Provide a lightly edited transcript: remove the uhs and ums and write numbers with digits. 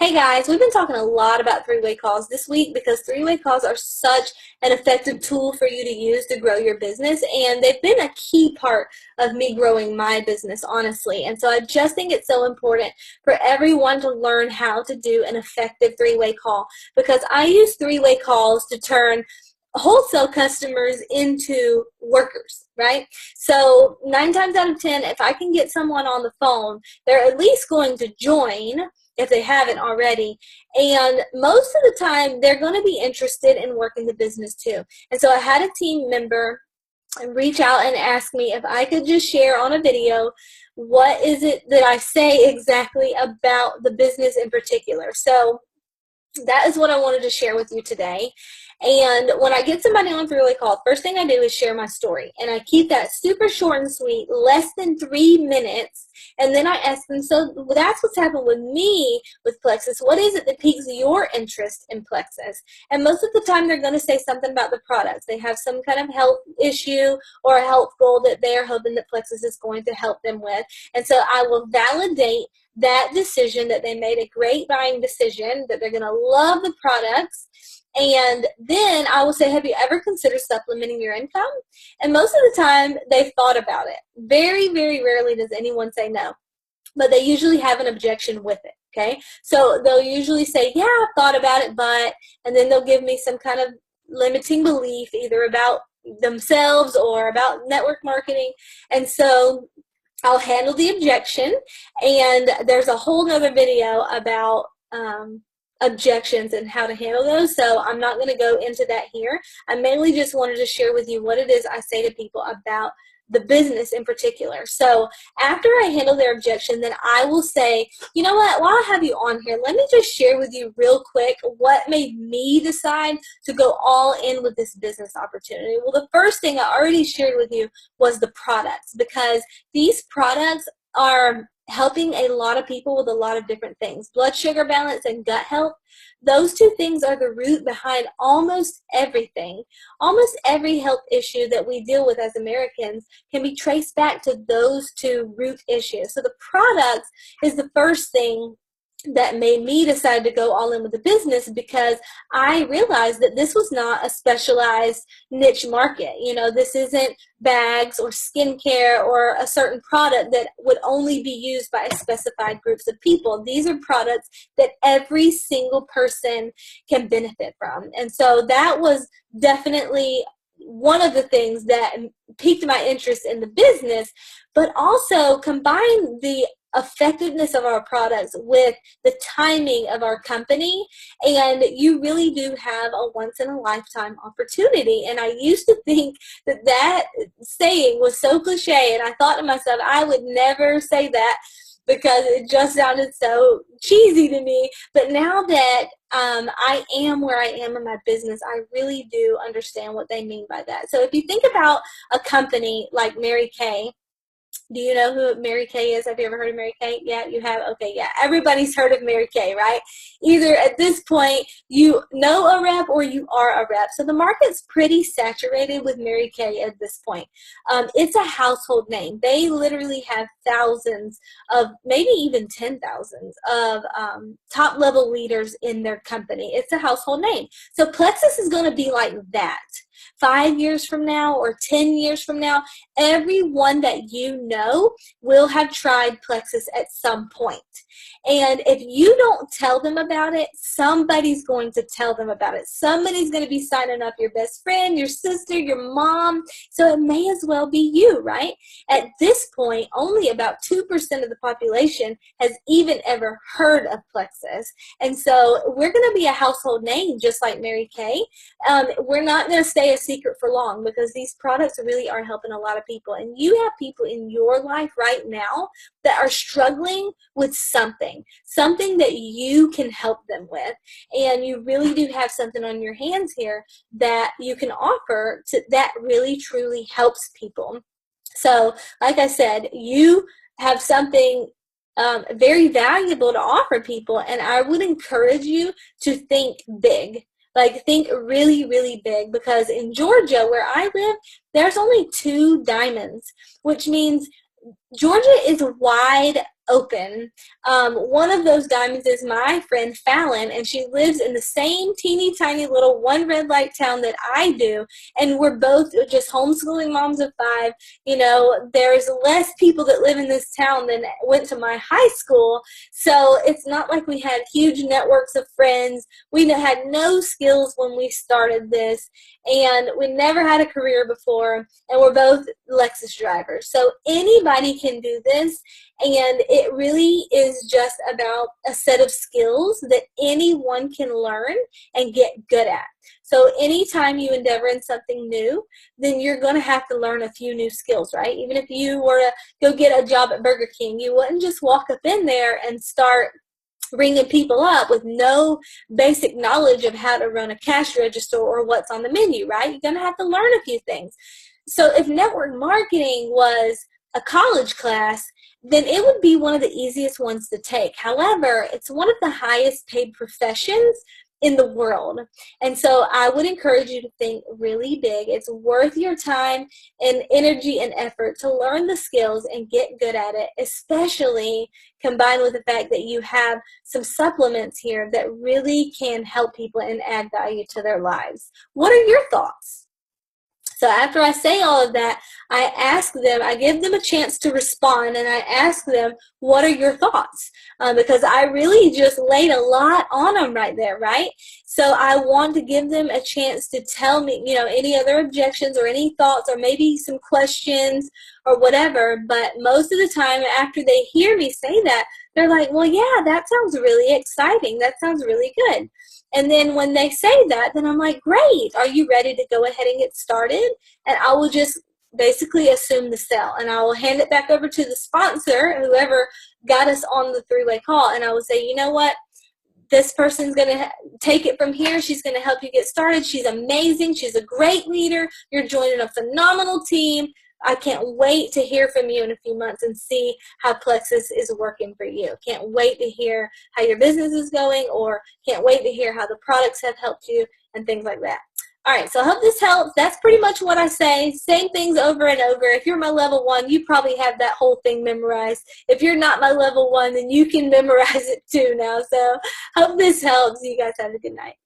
Hey guys, we've been talking a lot about three-way calls this week because three-way calls are such an effective tool for you to use to grow your business, and they've been a key part of me growing my business, honestly. And so I just think it's so important for everyone to learn how to do an effective three-way call, because I use three-way calls to turn wholesale customers into workers, right? So 9 times out of 10, if I can get someone on the phone, they're at least going to join if they haven't already. And most of the time, they're going to be interested in working the business too. And so I had a team member reach out and ask me if I could just share on a video what is it that I say exactly about the business in particular. So that is what I wanted to share with you today. And when I get somebody on a three-way call, first thing I do is share my story. And I keep that super short and sweet, less than 3 minutes. And then I ask them, so that's what's happened with me with Plexus. What is it that piques your interest in Plexus? And most of the time they're going to say something about the products. They have some kind of health issue or a health goal that they're hoping that Plexus is going to help them with. And so I will validate that decision, that they made a great buying decision, that they're going to love the products. And then I will say, have you ever considered supplementing your income? And most of the time they've thought about it. Very, very rarely does anyone say no, but they usually have an objection with it. Okay, so they'll usually say, yeah, I've thought about it, but, and then they'll give me some kind of limiting belief either about themselves or about network marketing. And so I'll handle the objection, and there's a whole nother video about objections and how to handle those, so I'm not going to go into that here. I mainly just wanted to share with you what it is I say to people about the business in particular. So after I handle their objection, then I will say, you know what, while I have you on here, let me just share with you real quick what made me decide to go all in with this business opportunity. Well, the first thing I already shared with you was the products, because these products are helping a lot of people with a lot of different things. Blood sugar balance and gut health, those two things are the root behind almost everything. Almost every health issue that we deal with as Americans can be traced back to those two root issues. So the products is the first thing that made me decide to go all in with the business, because I realized that this was not a specialized niche market. You know, this isn't bags or skincare or a certain product that would only be used by specified groups of people. These are products that every single person can benefit from. And so that was definitely one of the things that piqued my interest in the business, but also combine the effectiveness of our products with the timing of our company, and you really do have a once-in-a-lifetime opportunity. And I used to think that that saying was so cliche, and I thought to myself, I would never say that because it just sounded so cheesy to me. But now that I am where I am in my business, I really do understand what they mean by that. So if you think about a company like Mary Kay, do you know who Mary Kay is? Have you ever heard of Mary Kay? Yeah, you have? Okay, yeah. Everybody's heard of Mary Kay, right? Either at this point you know a rep or you are a rep. So the market's pretty saturated with Mary Kay at this point. It's a household name. They literally have thousands of, maybe even 10,000s of top level leaders in their company. It's a household name. So Plexus is going to be like that. 5 years from now or 10 years from now, everyone that you know will have tried Plexus at some point. And if you don't tell them about it, somebody's going to tell them about it. Somebody's going to be signing up, your best friend, your sister, your mom. So it may as well be you, right? At this point, only about 2% of the population has even ever heard of Plexus. And so we're going to be a household name just like Mary Kay. We're not going to stay a secret for long, because these products really are helping a lot of people. And you have people in your life right now that are struggling with something that you can help them with. And you really do have something on your hands here that you can offer that really truly helps people. So like I said, you have something very valuable to offer people, and I would encourage you to think big. Like, think really, really big, because in Georgia, where I live, there's only 2 diamonds, which means Georgia is wide open. One of those diamonds is my friend Fallon, and she lives in the same teeny tiny little one red light town that I do, and we're both just homeschooling moms of 5. There's less people that live in this town than went to my high school, so it's not like we had huge networks of friends. We had no skills when we started this, and we never had a career before, and we're both Lexus drivers. So anybody can do this, and it really is just about a set of skills that anyone can learn and get good at. So anytime you endeavor in something new, then you're going to have to learn a few new skills, right? Even if you were to go get a job at Burger King, you wouldn't just walk up in there and start ringing people up with no basic knowledge of how to run a cash register or what's on the menu, right? You're going to have to learn a few things. So if network marketing was a college class, then it would be one of the easiest ones to take. However, it's one of the highest paid professions in the world. And so I would encourage you to think really big. It's worth your time and energy and effort to learn the skills and get good at it, especially combined with the fact that you have some supplements here that really can help people and add value to their lives. What are your thoughts? So after I say all of that, I give them a chance to respond, and I ask them, what are your thoughts? Because I really just laid a lot on them right there, right? So I want to give them a chance to tell me, any other objections or any thoughts or maybe some questions or whatever. But most of the time after they hear me say that, they're like, well, yeah, that sounds really exciting. That sounds really good. And then when they say that, then I'm like, great, are you ready to go ahead and get started? And I will just basically assume the sell, and I will hand it back over to the sponsor, whoever got us on the three-way call, and I will say, you know what? This person's going to take it from here. She's going to help you get started. She's amazing. She's a great leader. You're joining a phenomenal team. I can't wait to hear from you in a few months and see how Plexus is working for you. Can't wait to hear how your business is going, or can't wait to hear how the products have helped you and things like that. All right, so I hope this helps. That's pretty much what I say. Same things over and over. If you're my level 1, you probably have that whole thing memorized. If you're not my level 1, then you can memorize it too now. So hope this helps. You guys have a good night.